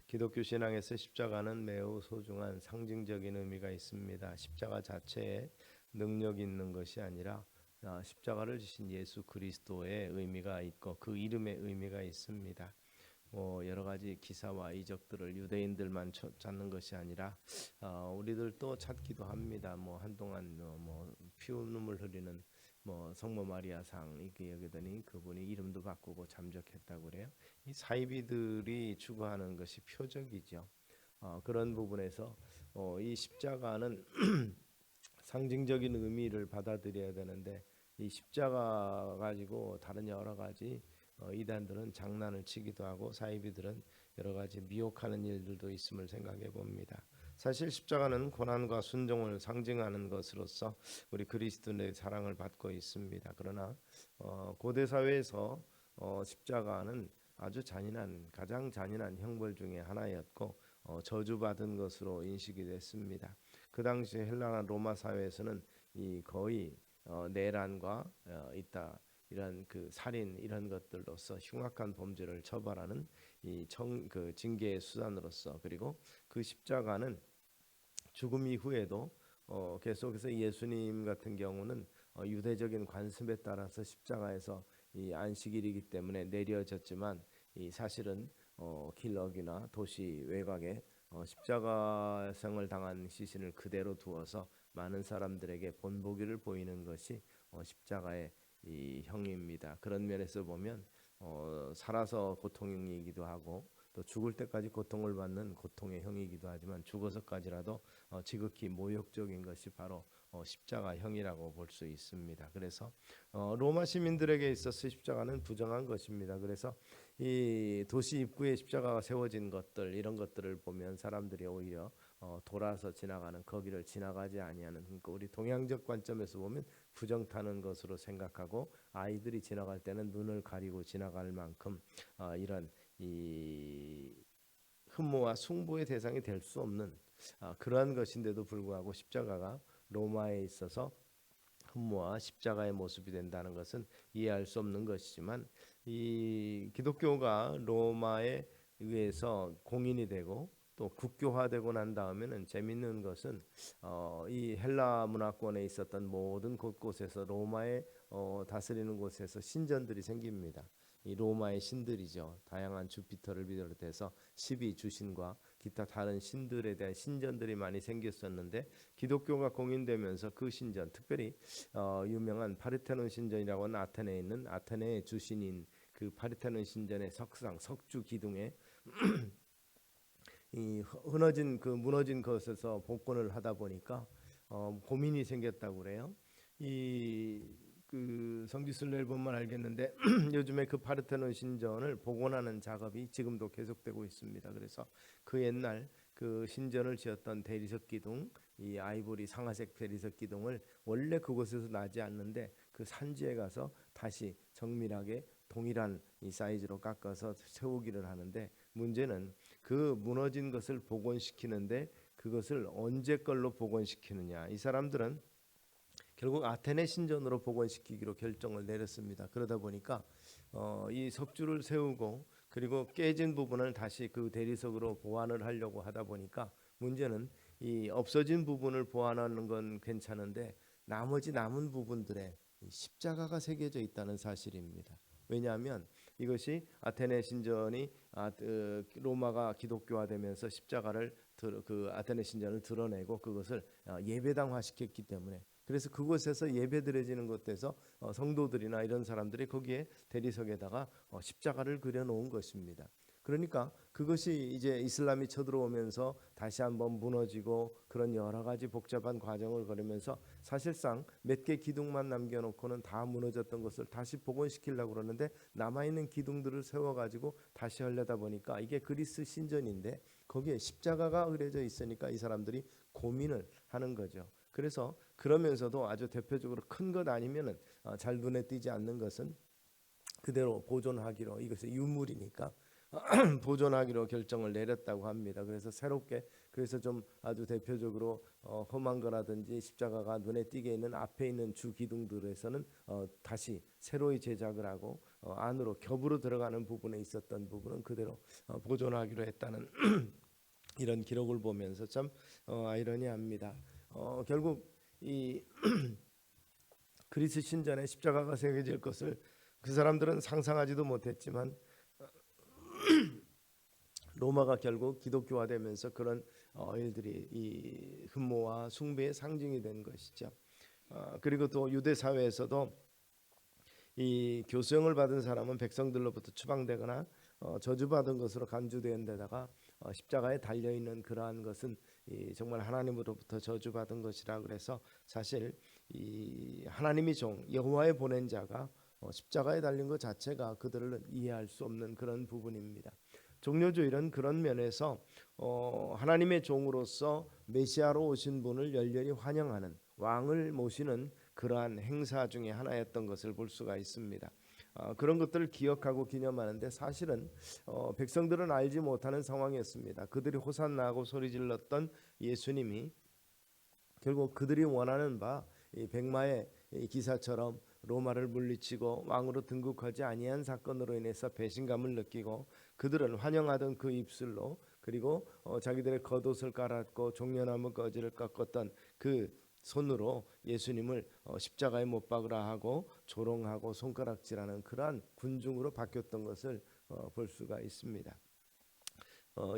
기독교 신앙에서 십자가는 매우 소중한 상징적인 의미가 있습니다. 십자가 자체에 능력이 있는 것이 아니라 십자가를 지신 예수 그리스도의 의미가 있고 그 이름의 의미가 있습니다. 여러 가지 기사와 이적들을 유대인들만 찾는 것이 아니라 우리들도 찾기도 합니다. 한동안 피눈물 흘리는 성모 마리아상 이렇게 여기더니 그분이 이름도 바꾸고 잠적했다고 그래요. 이 사이비들이 추구하는 것이 표적이죠. 그런 부분에서 이 십자가는 상징적인 의미를 받아들여야 되는데 이 십자가 가지고 다른 여러 가지 이단들은 장난을 치기도 하고 사이비들은 여러 가지 미혹하는 일들도 있음을 생각해 봅니다. 사실 십자가는 고난과 순종을 상징하는 것으로서 우리 그리스도의 사랑을 받고 있습니다. 그러나 고대 사회에서 십자가는 아주 가장 잔인한 형벌 중에 하나였고 저주받은 것으로 인식이 됐습니다. 그 당시 헬라나 로마 사회에서는 이 거의 내란과 이런 그 살인 이런 것들로서 흉악한 범죄를 처벌하는 그 징계의 수단으로서, 그리고 그 십자가는 죽음 이후에도 계속해서 예수님 같은 경우는 유대적인 관습에 따라서 십자가에서 이 안식일이기 때문에 내려졌지만 이 사실은 길럭이나 도시 외곽에 십자가성을 당한 시신을 그대로 두어서 많은 사람들에게 본보기를 보이는 것이 십자가의 이 형입니다. 그런 면에서 보면 살아서 고통이기도 하고 또 죽을 때까지 고통을 받는 고통의 형이기도 하지만 죽어서까지라도 지극히 모욕적인 것이 바로 십자가형이라고 볼 수 있습니다. 그래서 로마 시민들에게 있어서 십자가는 부정한 것입니다. 그래서 이 도시 입구에 십자가가 세워진 것들, 이런 것들을 보면 사람들이 오히려 돌아서 지나가는, 거기를 지나가지 아니하는, 그러니까 우리 동양적 관점에서 보면 부정타는 것으로 생각하고 아이들이 지나갈 때는 눈을 가리고 지나갈 만큼 이런 이 흠모와 숭보의 대상이 될 수 없는 그러한 것인데도 불구하고 십자가가 로마에 있어서 흠모와 십자가의 모습이 된다는 것은 이해할 수 없는 것이지만, 이 기독교가 로마에 의해서 공인이 되고 또 국교화되고 난 다음에는 재밌는 것은 이 헬라 문화권에 있었던 모든 곳곳에서 로마의 다스리는 곳에서 신전들이 생깁니다. 이 로마의 신들이죠. 다양한 주피터를 비롯해서 12주신과 기타 다른 신들에 대한 신전들이 많이 생겼었는데, 기독교가 공인되면서 그 신전, 특별히 유명한 파르테논 신전이라고 하는 아테네에 있는 아테네의 주신인 그 파르테논 신전의 석상, 석주 기둥에 이 무너진 것에서 복원을 하다 보니까 고민이 생겼다고 그래요. 그 성지순례를 보면 알겠는데 요즘에 그 파르테논 신전을 복원하는 작업이 지금도 계속되고 있습니다. 그래서 그 옛날 그 신전을 지었던 대리석 기둥, 이 아이보리 상아색 대리석 기둥을 원래 그곳에서 나지 않는데 그 산지에 가서 다시 정밀하게 동일한 이 사이즈로 깎아서 세우기를 하는데, 문제는 그 무너진 것을 복원시키는데 그것을 언제 걸로 복원시키느냐. 이 사람들은 결국 아테네 신전으로 복원시키기로 결정을 내렸습니다. 그러다 보니까 이 석주를 세우고 그리고 깨진 부분을 다시 그 대리석으로 보완을 하려고 하다 보니까, 문제는 이 없어진 부분을 보완하는 건 괜찮은데 나머지 남은 부분들에 십자가가 새겨져 있다는 사실입니다. 왜냐하면 이것이 아테네 신전이 로마가 기독교화되면서 십자가를 그 아테네 신전을 드러내고 그것을 예배당화시켰기 때문에, 그래서 그곳에서 예배드려지는 곳에서 성도들이나 이런 사람들이 거기에 대리석에다가 십자가를 그려놓은 것입니다. 그러니까 그것이 이제 이슬람이 쳐들어오면서 다시 한번 무너지고 그런 여러 가지 복잡한 과정을 걸으면서 사실상 몇 개 기둥만 남겨놓고는 다 무너졌던 것을 다시 복원시키려고 그러는데, 남아있는 기둥들을 세워가지고 다시 하려다 보니까 이게 그리스 신전인데 거기에 십자가가 그려져 있으니까 이 사람들이 고민을 하는 거죠. 그래서 그러면서도 아주 대표적으로 큰 것 아니면은 잘 눈에 띄지 않는 것은 그대로 보존하기로, 이것이 유물이니까 보존하기로 결정을 내렸다고 합니다. 그래서 새롭게 그래서 좀 아주 대표적으로 험한 거라든지 십자가가 눈에 띄게 있는 앞에 있는 주 기둥들에서는 다시 새로이 제작을 하고 안으로 겹으로 들어가는 부분에 있었던 부분은 그대로 보존하기로 했다는 이런 기록을 보면서 참 아이러니합니다. 결국 이 그리스 신전에 십자가가 새겨질 것을 그 사람들은 상상하지도 못했지만 로마가 결국 기독교화되면서 그런 일들이 이 흠모와 숭배의 상징이 된 것이죠. 그리고 또 유대 사회에서도 이 교수형을 받은 사람은 백성들로부터 추방되거나 저주받은 것으로 간주된 데다가 십자가에 달려 있는 그러한 것은 정말 하나님으로부터 저주받은 것이라 그래서 사실 이 하나님이 여호와의 보낸 자가 십자가에 달린 것 자체가 그들을 이해할 수 없는 그런 부분입니다. 종료주일은 그런 면에서 하나님의 종으로서 메시아로 오신 분을 열렬히 환영하는 왕을 모시는 그러한 행사 중에 하나였던 것을 볼 수가 있습니다. 그런 것들을 기억하고 기념하는데 사실은 백성들은 알지 못하는 상황이었습니다. 그들이 호산나하고 소리질렀던 예수님이 결국 그들이 원하는 바 이 백마의 기사처럼 로마를 물리치고 왕으로 등극하지 아니한 사건으로 인해서 배신감을 느끼고 그들은 환영하던 그 입술로 그리고 자기들의 겉옷을 깔았고 종려나무 거지를 꺾었던 그 손으로 예수님을 십자가에 못 박으라 하고 조롱하고 손가락질하는 그러한 군중으로 바뀌었던 것을 볼 수가 있습니다.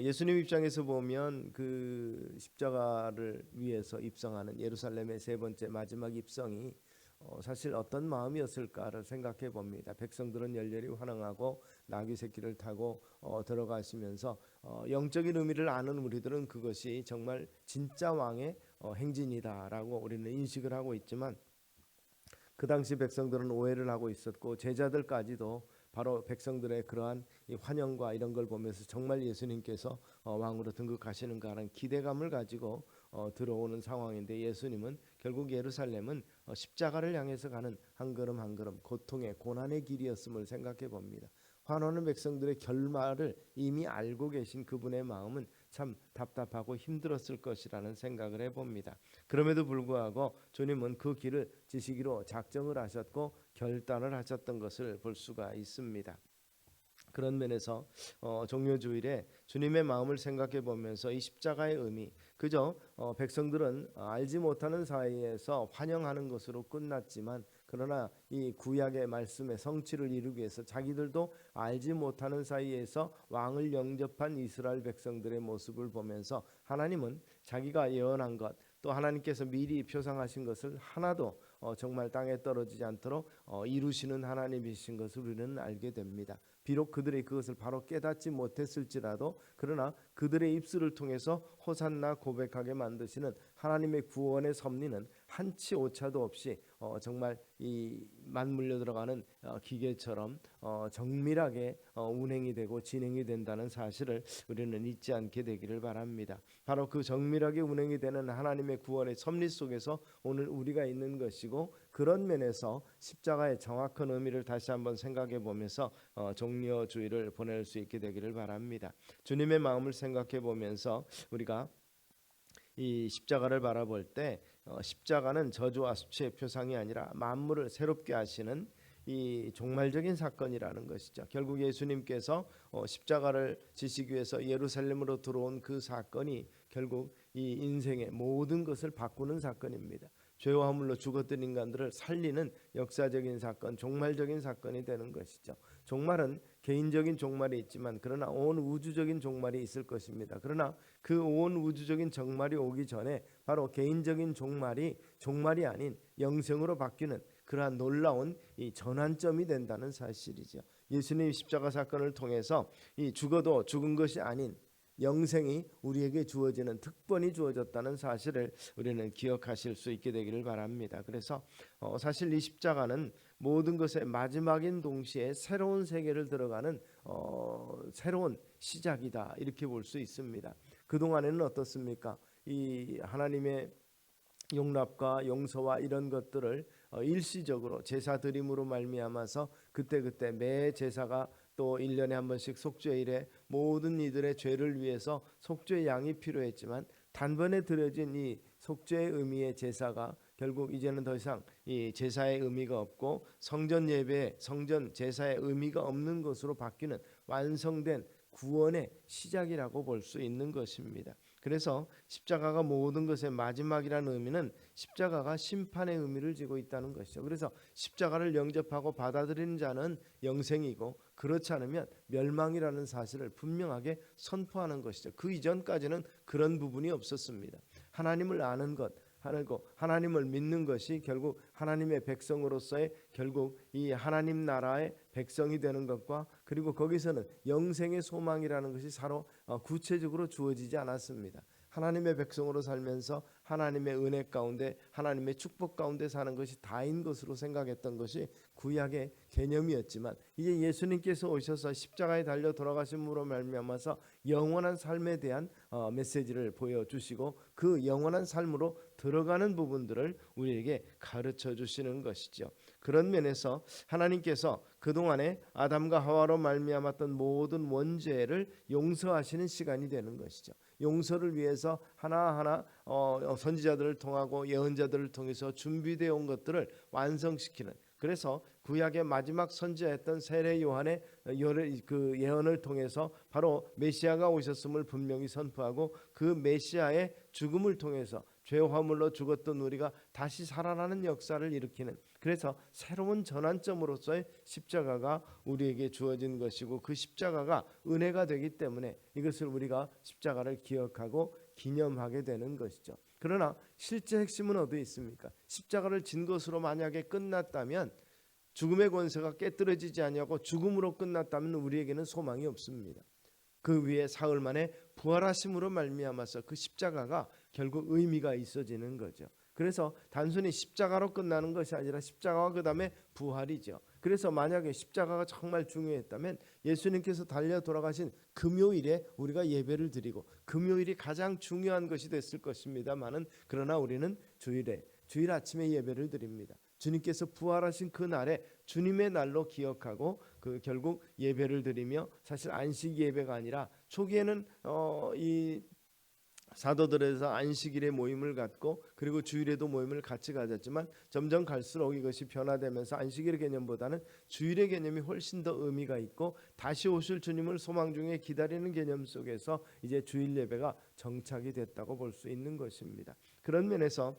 예수님 입장에서 보면 그 십자가를 위해서 입성하는 예루살렘의 세 번째 마지막 입성이 사실 어떤 마음이었을까를 생각해 봅니다. 백성들은 열렬히 환영하고 나귀 새끼를 타고 들어가시면서 영적인 의미를 아는 우리들은 그것이 정말 진짜 왕의 행진이다라고 우리는 인식을 하고 있지만 그 당시 백성들은 오해를 하고 있었고 제자들까지도 바로 백성들의 그러한 이 환영과 이런 걸 보면서 정말 예수님께서 왕으로 등극하시는가 하는 기대감을 가지고 들어오는 상황인데 예수님은 결국 예루살렘은 십자가를 향해서 가는 한 걸음 한 걸음 고통의 고난의 길이었음을 생각해 봅니다. 환호하는 백성들의 결말을 이미 알고 계신 그분의 마음은 참 답답하고 힘들었을 것이라는 생각을 해봅니다. 그럼에도 불구하고 주님은 그 길을 지시기로 작정을 하셨고 결단을 하셨던 것을 볼 수가 있습니다. 그런 면에서 종료주일에 주님의 마음을 생각해 보면서 이 십자가의 의미 그저 백성들은 알지 못하는 사이에서 환영하는 것으로 끝났지만 그러나 이 구약의 말씀의 성취를 이루기 위해서 자기들도 알지 못하는 사이에서 왕을 영접한 이스라엘 백성들의 모습을 보면서 하나님은 자기가 예언한 것 또 하나님께서 미리 표상하신 것을 하나도 정말 땅에 떨어지지 않도록 이루시는 하나님이신 것을 우리는 알게 됩니다. 비록 그들이 그것을 바로 깨닫지 못했을지라도 그러나 그들의 입술을 통해서 호산나 고백하게 만드시는 하나님의 구원의 섭리는 한치 오차도 없이 정말 이 맞물려 들어가는 기계처럼 정밀하게 운행이 되고 진행이 된다는 사실을 우리는 잊지 않게 되기를 바랍니다. 바로 그 정밀하게 운행이 되는 하나님의 구원의 섭리 속에서 오늘 우리가 있는 것이고 그런 면에서 십자가의 정확한 의미를 다시 한번 생각해 보면서 종료주의를 보낼 수 있게 되기를 바랍니다. 주님의 마음을 생각해 보면서 우리가 이 십자가를 바라볼 때 십자가는 저주와 수치의 표상이 아니라 만물을 새롭게 하시는 이 종말적인 사건이라는 것이죠. 결국 예수님께서 십자가를 지시기 위해서 예루살렘으로 들어온 그 사건이 결국 이 인생의 모든 것을 바꾸는 사건입니다. 죄와 허물로 죽었던 인간들을 살리는 역사적인 사건, 종말적인 사건이 되는 것이죠. 종말은 개인적인 종말이 있지만 그러나 온 우주적인 종말이 있을 것입니다. 그러나 그 온 우주적인 종말이 오기 전에 바로 개인적인 종말이 아닌 영생으로 바뀌는 그러한 놀라운 이 전환점이 된다는 사실이죠. 예수님 십자가 사건을 통해서 이 죽어도 죽은 것이 아닌 영생이 우리에게 주어지는 특권이 주어졌다는 사실을 우리는 기억하실 수 있게 되기를 바랍니다. 그래서 사실 이 십자가는 모든 것의 마지막인 동시에 새로운 세계를 들어가는 새로운 시작이다 이렇게 볼 수 있습니다. 그동안에는 어떻습니까? 이 하나님의 용납과 용서와 이런 것들을 일시적으로 제사 드림으로 말미암아서 그때그때 매 제사가 또 1년에 한 번씩 속죄일에 모든 이들의 죄를 위해서 속죄 양이 필요했지만 단번에 드려진 이 속죄의 의미의 제사가 결국 이제는 더 이상 이 제사의 의미가 없고 성전 예배, 성전 제사의 의미가 없는 것으로 바뀌는 완성된 구원의 시작이라고 볼 수 있는 것입니다. 그래서 십자가가 모든 것의 마지막이라는 의미는 십자가가 심판의 의미를 지고 있다는 것이죠. 그래서 십자가를 영접하고 받아들이는 자는 영생이고 그렇지 않으면 멸망이라는 사실을 분명하게 선포하는 것이죠. 그 이전까지는 그런 부분이 없었습니다. 하나님을 아는 것, 하나님을 믿는 것이 결국 하나님의 백성으로서의 결국 이 하나님 나라의 백성이 되는 것과 그리고 거기서는 영생의 소망이라는 것이 서로 구체적으로 주어지지 않았습니다. 하나님의 백성으로 살면서 하나님의 은혜 가운데 하나님의 축복 가운데 사는 것이 다인 것으로 생각했던 것이 구약의 개념이었지만 이제 예수님께서 오셔서 십자가에 달려 돌아가심으로 말미암아서 영원한 삶에 대한 메시지를 보여주시고 그 영원한 삶으로 들어가는 부분들을 우리에게 가르쳐 주시는 것이죠. 그런 면에서 하나님께서 그동안에 아담과 하와로 말미암았던 모든 원죄를 용서하시는 시간이 되는 것이죠. 용서를 위해서 하나하나 선지자들을 통하고 예언자들을 통해서 준비되어 온 것들을 완성시키는, 그래서 구약의 마지막 선지자였던 세례 요한의 그 예언을 통해서 바로 메시아가 오셨음을 분명히 선포하고 그 메시아의 죽음을 통해서 죄 화물로 죽었던 우리가 다시 살아나는 역사를 일으키는, 그래서 새로운 전환점으로서의 십자가가 우리에게 주어진 것이고 그 십자가가 은혜가 되기 때문에 이것을 우리가 십자가를 기억하고 기념하게 되는 것이죠. 그러나 실제 핵심은 어디에 있습니까? 십자가를 진 것으로 만약에 끝났다면, 죽음의 권세가 깨뜨려지지 아니하고 죽음으로 끝났다면 우리에게는 소망이 없습니다. 그 위에 사흘 만에 부활하심으로 말미암아서 그 십자가가 결국 의미가 있어지는 거죠. 그래서 단순히 십자가로 끝나는 것이 아니라 십자가와 그 다음에 부활이죠. 그래서 만약에 십자가가 정말 중요했다면 예수님께서 달려 돌아가신 금요일에 우리가 예배를 드리고 금요일이 가장 중요한 것이 됐을 것입니다만은, 그러나 우리는 주일 아침에 예배를 드립니다. 주님께서 부활하신 그 날에 주님의 날로 기억하고 그 결국 예배를 드리며, 사실 안식 예배가 아니라 초기에는 이 사도들에서 안식일에 모임을 갖고 그리고 주일에도 모임을 같이 가졌지만 점점 갈수록 이것이 변화되면서 안식일의 개념보다는 주일의 개념이 훨씬 더 의미가 있고 다시 오실 주님을 소망 중에 기다리는 개념 속에서 이제 주일 예배가 정착이 됐다고 볼 수 있는 것입니다. 그런 면에서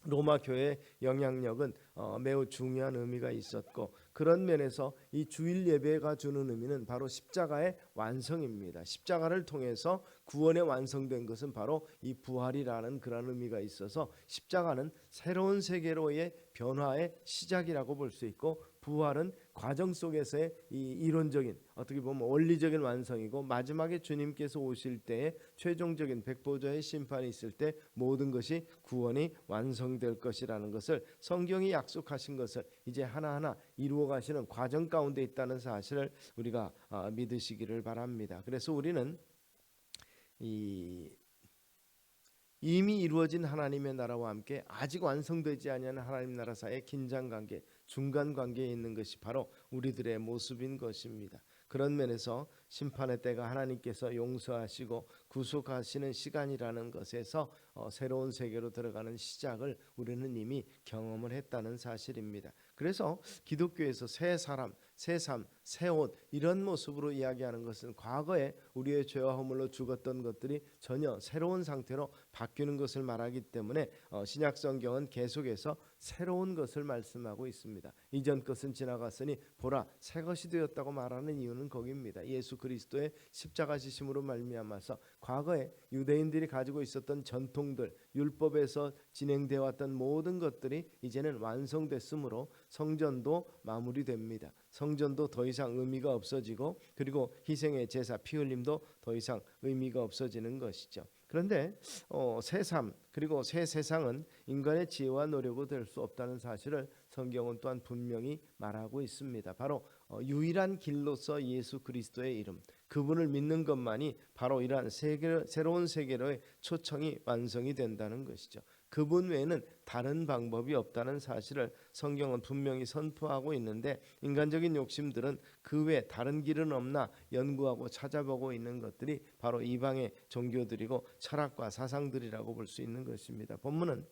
로마 교회의 영향력은 매우 중요한 의미가 있었고, 그런 면에서 이 주일 예배가 주는 의미는 바로 십자가의 완성입니다. 십자가를 통해서 구원의 완성된 것은 바로 이 부활이라는 그런 의미가 있어서 십자가는 새로운 세계로의 변화의 시작이라고 볼 수 있고, 부활은 과정 속에서의 이 이론적인, 어떻게 보면 원리적인 완성이고, 마지막에 주님께서 오실 때에 최종적인 백보자의 심판이 있을 때 모든 것이 구원이 완성될 것이라는 것을, 성경이 약속하신 것을 이제 하나하나 이루어 가시는 과정 가운데 있다는 사실을 우리가 믿으시기를 바랍니다. 그래서 우리는 이미 이루어진 하나님의 나라와 함께 아직 완성되지 아니한 하나님 나라 사이의 긴장관계, 중간 관계에 있는 것이 바로 우리들의 모습인 것입니다. 그런 면에서 심판의 때가 하나님께서 용서하시고 구속하시는 시간이라는 것에서 새로운 세계로 들어가는 시작을 우리는 이미 경험을 했다는 사실입니다. 그래서 기독교에서 새 사람, 새 삶, 새 옷 이런 모습으로 이야기하는 것은 과거에 우리의 죄와 허물로 죽었던 것들이 전혀 새로운 상태로 바뀌는 것을 말하기 때문에 신약 성경은 계속해서 새로운 것을 말씀하고 있습니다. 이전 것은 지나갔으니 보라 새 것이 되었다고 말하는 이유는 거기입니다. 예수 그리스도의 십자가 지심으로 말미암아서 과거에 유대인들이 가지고 있었던 전통들, 율법에서 진행되어 왔던 모든 것들이 이제는 완성됐으므로 성전도 마무리됩니다. 성전도 더 이상 의미가 없어지고, 그리고 희생의 제사 피 흘림도 더 이상 의미가 없어지는 것이죠. 그런데 새 삶 그리고 새 세상은 인간의 지혜와 노력으로 될 수 없다는 사실을 성경은 또한 분명히 말하고 있습니다. 바로 유일한 길로서 예수 그리스도의 이름, 그분을 믿는 것만이 바로 이러한 새로운 세계로의 초청이 완성이 된다는 것이죠. 그분 외에는 다른 방법이 없다는 사실을 성경은 분명히 선포하고 있는데, 인간적인 욕심들은 그 외에 다른 길은 없나 연구하고 찾아보고 있는 것들이 바로 이방의 종교들이고 철학과 사상들이라고 볼 수 있는 것입니다. 본문은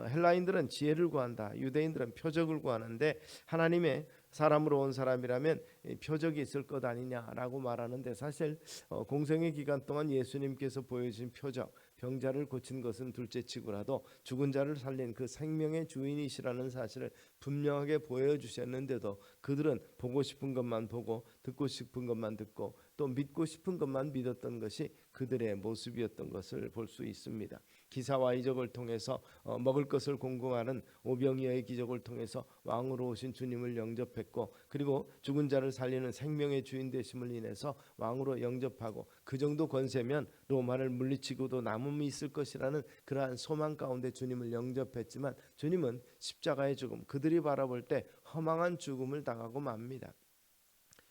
헬라인들은 지혜를 구한다, 유대인들은 표적을 구하는데, 하나님의 사람으로 온 사람이라면 표적이 있을 것 아니냐라고 말하는데, 사실 공생의 기간 동안 예수님께서 보여주신 표적, 병자를 고친 것은 둘째치고라도 죽은 자를 살린 그 생명의 주인이시라는 사실을 분명하게 보여주셨는데도 그들은 보고 싶은 것만 보고 듣고 싶은 것만 듣고 또 믿고 싶은 것만 믿었던 것이 그들의 모습이었던 것을 볼 수 있습니다. 기사와 이적을 통해서 먹을 것을 공급하는 오병이어의 기적을 통해서 왕으로 오신 주님을 영접했고, 그리고 죽은 자를 살리는 생명의 주인 되심을 인해서 왕으로 영접하고, 그 정도 권세면 로마를 물리치고도 남음이 있을 것이라는 그러한 소망 가운데 주님을 영접했지만, 주님은 십자가의 죽음, 그들이 바라볼 때 허망한 죽음을 당하고 맙니다.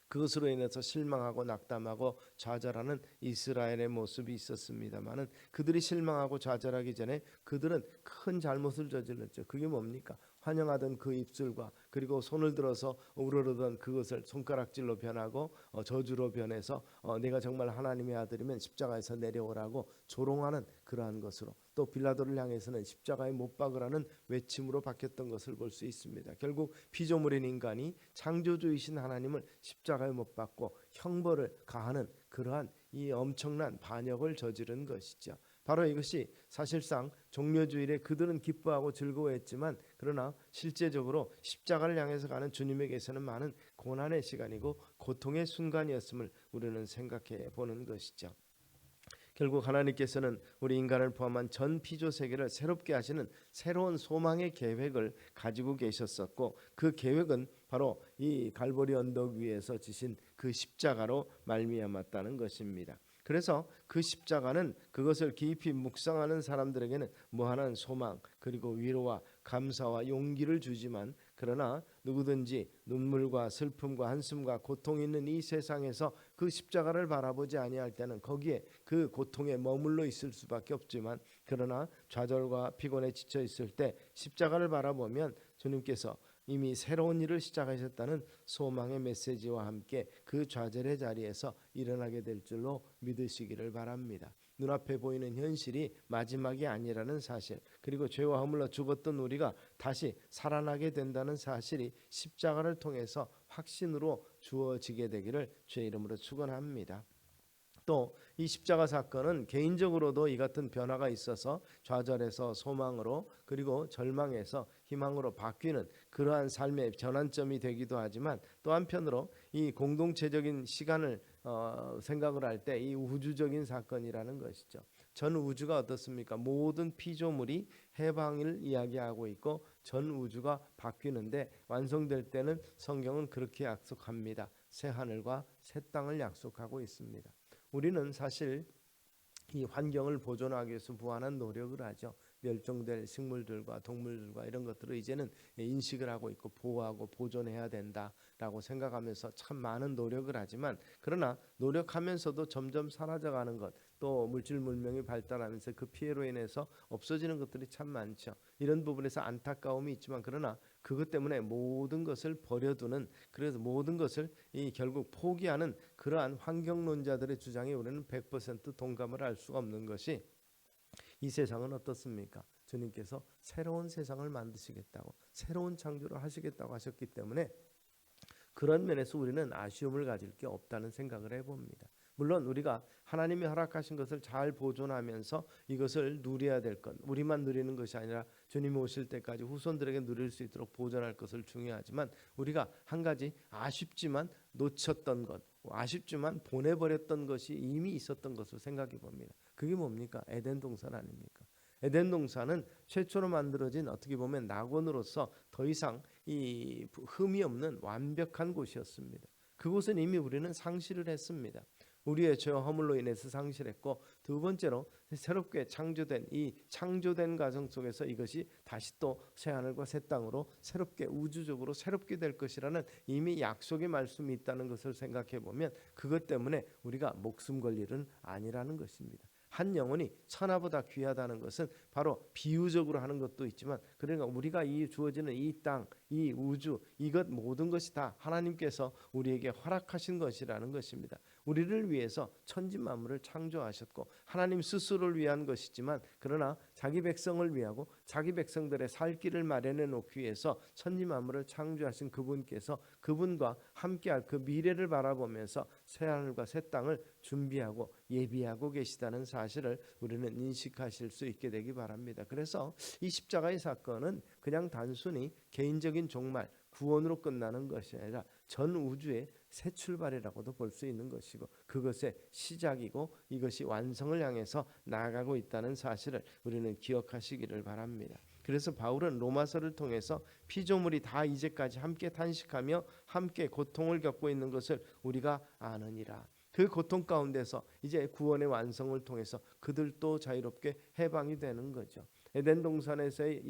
그것으로 인해서 실망하고 낙담하고 좌절하는 이스라엘의 모습이 있었습니다마는, 그들이 실망하고 좌절하기 전에 그들은 큰 잘못을 저질렀죠. 그게 뭡니까? 환영하던 그 입술과 그리고 손을 들어서 우러르던 그것을 손가락질로 변하고 저주로 변해서 내가 정말 하나님의 아들이면 십자가에서 내려오라고 조롱하는 그러한 것으로, 또 빌라도를 향해서는 십자가에 못 박으라는 외침으로 바뀌었던 것을 볼 수 있습니다. 결국 피조물인 인간이 창조주이신 하나님을 십자가에 못 박고 형벌을 가하는 그러한 이 엄청난 반역을 저지른 것이죠. 바로 이것이 사실상 종려주일에 그들은 기뻐하고 즐거워했지만, 그러나 실제적으로 십자가를 향해서 가는 주님에게서는 많은 고난의 시간이고 고통의 순간이었음을 우리는 생각해 보는 것이죠. 결국 하나님께서는 우리 인간을 포함한 전 피조 세계를 새롭게 하시는 새로운 소망의 계획을 가지고 계셨었고, 그 계획은 바로 이 갈보리 언덕 위에서 지신 그 십자가로 말미암았다는 것입니다. 그래서 그 십자가는 그것을 깊이 묵상하는 사람들에게는 무한한 소망, 그리고 위로와 감사와 용기를 주지만, 그러나 누구든지 눈물과 슬픔과 한숨과 고통이 있는 이 세상에서 그 십자가를 바라보지 아니할 때는 거기에 그 고통에 머물러 있을 수밖에 없지만, 그러나 좌절과 피곤에 지쳐 있을 때 십자가를 바라보면 주님께서 이미 새로운 일을 시작하셨다는 소망의 메시지와 함께 그 좌절의 자리에서 일어나게 될 줄로 믿으시기를 바랍니다. 눈앞에 보이는 현실이 마지막이 아니라는 사실, 그리고 죄와 허물로 죽었던 우리가 다시 살아나게 된다는 사실이 십자가를 통해서 확신으로 주어지게 되기를 주의 이름으로 축원합니다. 또 이 십자가 사건은 개인적으로도 이 같은 변화가 있어서 좌절에서 소망으로, 그리고 절망에서 희망으로 바뀌는 그러한 삶의 전환점이 되기도 하지만, 또 한편으로 이 공동체적인 시간을 생각을 할 때 이 우주적인 사건이라는 것이죠. 전 우주가 어떻습니까? 모든 피조물이 해방을 이야기하고 있고 전 우주가 바뀌는데, 완성될 때는 성경은 그렇게 약속합니다. 새 하늘과 새 땅을 약속하고 있습니다. 우리는 사실 이 환경을 보존하기 위해서 무한한 노력을 하죠. 멸종될 식물들과 동물들과 이런 것들을 이제는 인식을 하고 있고 보호하고 보존해야 된다라고 생각하면서 참 많은 노력을 하지만, 그러나 노력하면서도 점점 사라져가는 것, 또 물질 문명이 발달하면서 그 피해로 인해서 없어지는 것들이 참 많죠. 이런 부분에서 안타까움이 있지만, 그러나 그것 때문에 모든 것을 버려두는, 그래서 모든 것을 결국 포기하는 그러한 환경론자들의 주장에 우리는 100% 동감을 할 수가 없는 것이, 이 세상은 어떻습니까? 주님께서 새로운 세상을 만드시겠다고, 새로운 창조를 하시겠다고 하셨기 때문에 그런 면에서 우리는 아쉬움을 가질 게 없다는 생각을 해봅니다. 물론 우리가 하나님이 허락하신 것을 잘 보존하면서 이것을 누려야 될 것, 우리만 누리는 것이 아니라 주님이 오실 때까지 후손들에게 누릴 수 있도록 보존할 것을 중요하지만, 우리가 한 가지 아쉽지만 놓쳤던 것, 아쉽지만 보내버렸던 것이 이미 있었던 것을 생각해 봅니다. 그게 뭡니까? 에덴 동산 아닙니까? 에덴 동산은 최초로 만들어진, 어떻게 보면 낙원으로서 더 이상 이 흠이 없는 완벽한 곳이었습니다. 그곳은 이미 우리는 상실을 했습니다. 우리의 죄와 허물로 인해서 상실했고, 두 번째로 새롭게 창조된 이 창조된 과정 속에서 이것이 다시 또 새하늘과 새 땅으로 새롭게 우주적으로 새롭게 될 것이라는 이미 약속의 말씀이 있다는 것을 생각해 보면, 그것 때문에 우리가 목숨 걸 일은 아니라는 것입니다. 한 영혼이 천하보다 귀하다는 것은 바로 비유적으로 하는 것도 있지만, 그러니까 우리가 이 주어지는 이 땅, 이 우주, 이것 모든 것이 다 하나님께서 우리에게 허락하신 것이라는 것입니다. 우리를 위해서 천지 만물을 창조하셨고 하나님 스스로를 위한 것이지만, 그러나 자기 백성을 위하고 자기 백성들의 살 길을 마련해 놓기 위해서 천지 만물을 창조하신 그분께서 그분과 함께할 그 미래를 바라보면서 새 하늘과 새 땅을 준비하고 예비하고 계시다는 사실을 우리는 인식하실 수 있게 되기 바랍니다. 그래서 이 십자가의 사건은 그냥 단순히 개인적인 종말, 구원으로 끝나는 것이 아니라 전 우주의 새 출발이라고도 볼 수 있는 것이고, 그것의 시작이고 이것이 완성을 향해서 나아가고 있다는 사실을 우리는 기억하시기를 바랍니다. 그래서 바울은 로마서를 통해서 피조물이 다 이제까지 함께 탄식하며 함께 고통을 겪고 있는 것을 우리가 아느니라. 그 고통 가운데서 이제 구원의 완성을 통해서 그들도 자유롭게 해방이 되는 거죠. 에덴 동산에서의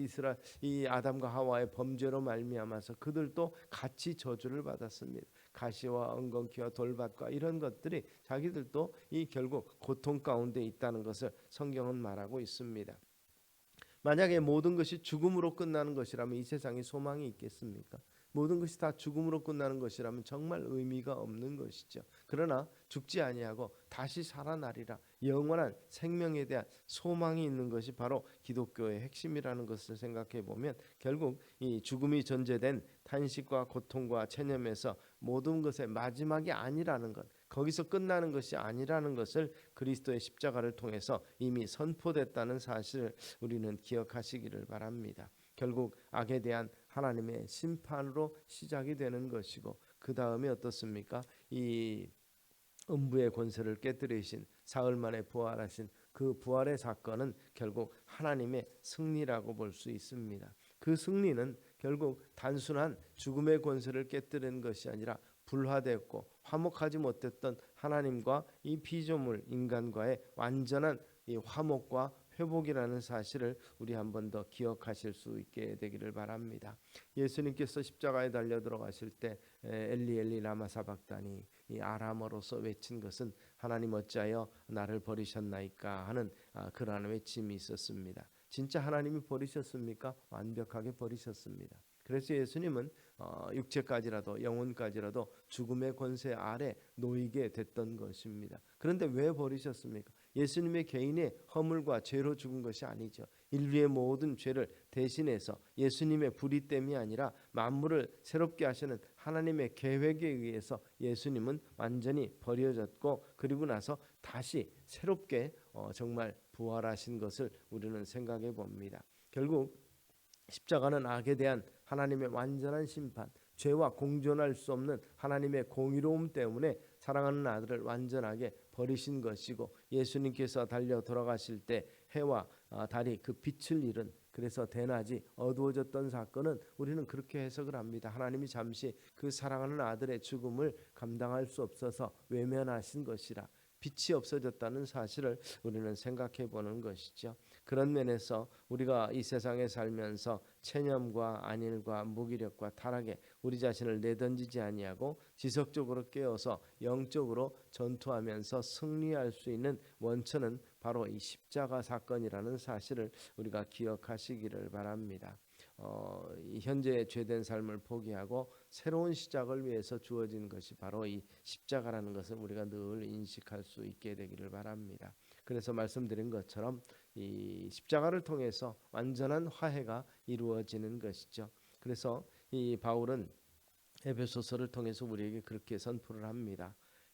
이 아담과 하와의 범죄로 말미암아서 그들도 같이 저주를 받았습니다. 가시와 엉겅퀴와 돌밭과 이런 것들이 자기들도 이 결국 고통 가운데 있다는 것을 성경은 말하고 있습니다. 만약에 모든 것이 죽음으로 끝나는 것이라면 이 세상에 소망이 있겠습니까? 모든 것이 다 죽음으로 끝나는 것이라면 정말 의미가 없는 것이죠. 그러나 죽지 아니하고 다시 살아나리라, 영원한 생명에 대한 소망이 있는 것이 바로 기독교의 핵심이라는 것을 생각해 보면, 결국 이 죽음이 전제된 탄식과 고통과 체념에서 모든 것의 마지막이 아니라는 것, 거기서 끝나는 것이 아니라는 것을 그리스도의 십자가를 통해서 이미 선포됐다는 사실을 우리는 기억하시기를 바랍니다. 결국 악에 대한 하나님의 심판으로 시작이 되는 것이고, 그 다음에 어떻습니까? 이 음부의 권세를 깨뜨리신 사흘 만에 부활하신 그 부활의 사건은 결국 하나님의 승리라고 볼 수 있습니다. 그 승리는 결국 단순한 죽음의 권세를 깨뜨리는 것이 아니라 불화되었고 화목하지 못했던 하나님과 이 피조물 인간과의 완전한 이 화목과 회복이라는 사실을 우리 한 번 더 기억하실 수 있게 되기를 바랍니다. 예수님께서 십자가에 달려 들어가실 때 엘리 엘리 라마 사박다니, 이 아람어로서 외친 것은 하나님 어찌하여 나를 버리셨나이까 하는 그러한 외침이 있었습니다. 진짜 하나님이 버리셨습니까? 완벽하게 버리셨습니다. 그래서 예수님은 육체까지라도 영혼까지라도 죽음의 권세 아래 놓이게 됐던 것입니다. 그런데 왜 버리셨습니까? 예수님의 개인의 허물과 죄로 죽은 것이 아니죠. 인류의 모든 죄를 대신해서 예수님의 불의됨이 아니라 만물을 새롭게 하시는 하나님의 계획에 의해서 예수님은 완전히 버려졌고, 그리고 나서 다시 새롭게 정말 부활하신 것을 우리는 생각해 봅니다. 결국 십자가는 악에 대한 하나님의 완전한 심판, 죄와 공존할 수 없는 하나님의 공의로움 때문에 사랑하는 아들을 완전하게 버리신 것이고, 예수님께서 달려 돌아가실 때 해와 달이 그 빛을 잃은, 그래서 대낮이 어두워졌던 사건은 우리는 그렇게 해석을 합니다. 하나님이 잠시 그 사랑하는 아들의 죽음을 감당할 수 없어서 외면하신 것이라, 빛이 없어졌다는 사실을 우리는 생각해 보는 것이죠. 그런 면에서 우리가 이 세상에 살면서 체념과 안일과 무기력과 타락에 우리 자신을 내던지지 아니하고 지속적으로 깨어서 영적으로 전투하면서 승리할 수 있는 원천은 바로 이 십자가 사건이라는 사실을 우리가 기억하시기를 바랍니다. 이 현재의 죄된 삶을 포기하고 새로운 시작을 위해서 주어진 것이 바로 이 십자가라는 것을 우리가 늘 인식할 수 있게 되기를 바랍니다. 그래서 말씀드린 것처럼 이 십자가를 통해서 완전한 화해가 이루어지는 것이죠. 그래서 이 바울은 에베소서를 통해서 우리에게 그렇게 선포를 합니다.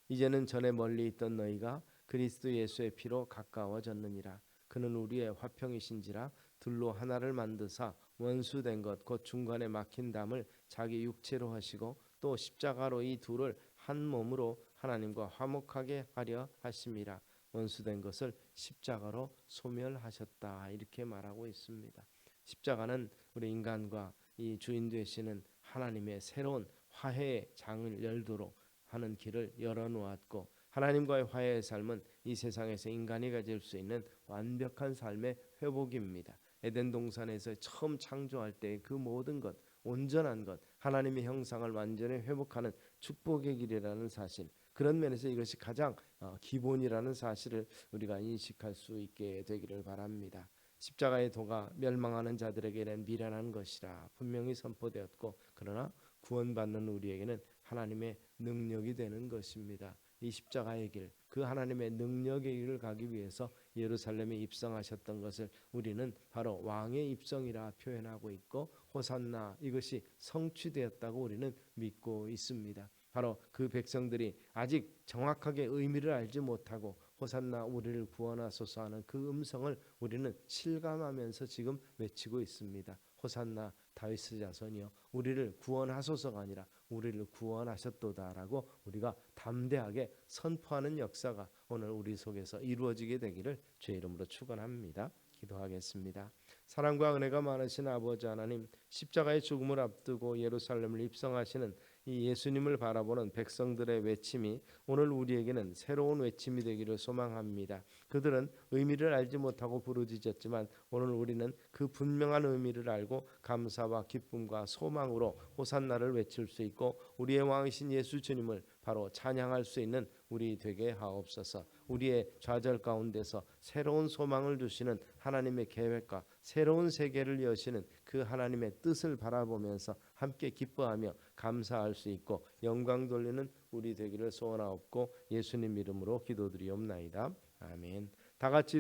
이제는 전에 멀리 있던 너희가 그리스도 예수의 피로 가까워졌느니라. 그는 우리의 화평이신지라 둘로 하나를 만드사 원수된 것 곧 중간에 막힌 담을 자기 육체로 하시고 또 십자가로 이 둘을 한 몸으로 하나님과 화목하게 하려 하심이라. 원수된 것을 십자가로 소멸하셨다, 이렇게 말하고 있습니다. 십자가는 우리 인간과 이 주인 되시는 하나님의 새로운 화해의 장을 열도록 하는 길을 열어놓았고, 하나님과의 화해의 삶은 이 세상에서 인간이 가질 수 있는 완벽한 삶의 회복입니다. 에덴 동산에서 처음 창조할 때 그 모든 것, 온전한 것, 하나님의 형상을 완전히 회복하는 축복의 길이라는 사실, 그런 면에서 이것이 가장 기본이라는 사실을 우리가 인식할 수 있게 되기를 바랍니다. 십자가의 도가 멸망하는 자들에게는 미련한 것이라 분명히 선포되었고, 그러나 구원받는 우리에게는 하나님의 능력이 되는 것입니다. 이 십자가의 길, 그 하나님의 능력의 길을 가기 위해서 예루살렘에 입성하셨던 것을 우리는 바로 왕의 입성이라 표현하고 있고, 호산나, 이것이 성취되었다고 우리는 믿고 있습니다. 바로 그 백성들이 아직 정확하게 의미를 알지 못하고 호산나 우리를 구원하소서 하는 그 음성을 우리는 실감하면서 지금 외치고 있습니다. 호산나 다윗의 자손이여 우리를 구원하소서가 아니라 우리를 구원하셨도다라고 우리가 담대하게 선포하는 역사가 오늘 우리 속에서 이루어지게 되기를 주의 이름으로 축원합니다. 기도하겠습니다. 사랑과 은혜가 많으신 아버지 하나님, 십자가의 죽음을 앞두고 예루살렘을 입성하시는 이 예수님을 바라보는 백성들의 외침이 오늘 우리에게는 새로운 외침이 되기를 소망합니다. 그들은 의미를 알지 못하고 부르짖었지만 오늘 우리는 그 분명한 의미를 알고 감사와 기쁨과 소망으로 호산나를 외칠 수 있고, 우리의 왕이신 예수 주님을 바로 찬양할 수 있는 우리 되게 하옵소서. 우리의 좌절 가운데서 새로운 소망을 주시는 하나님의 계획과 새로운 세계를 여시는 그 하나님의 뜻을 바라보면서 함께 기뻐하며 감사할 수 있고 영광 돌리는 우리 되기를 소원하옵고 예수님 이름으로 기도드리옵나이다. 아멘. 다 같이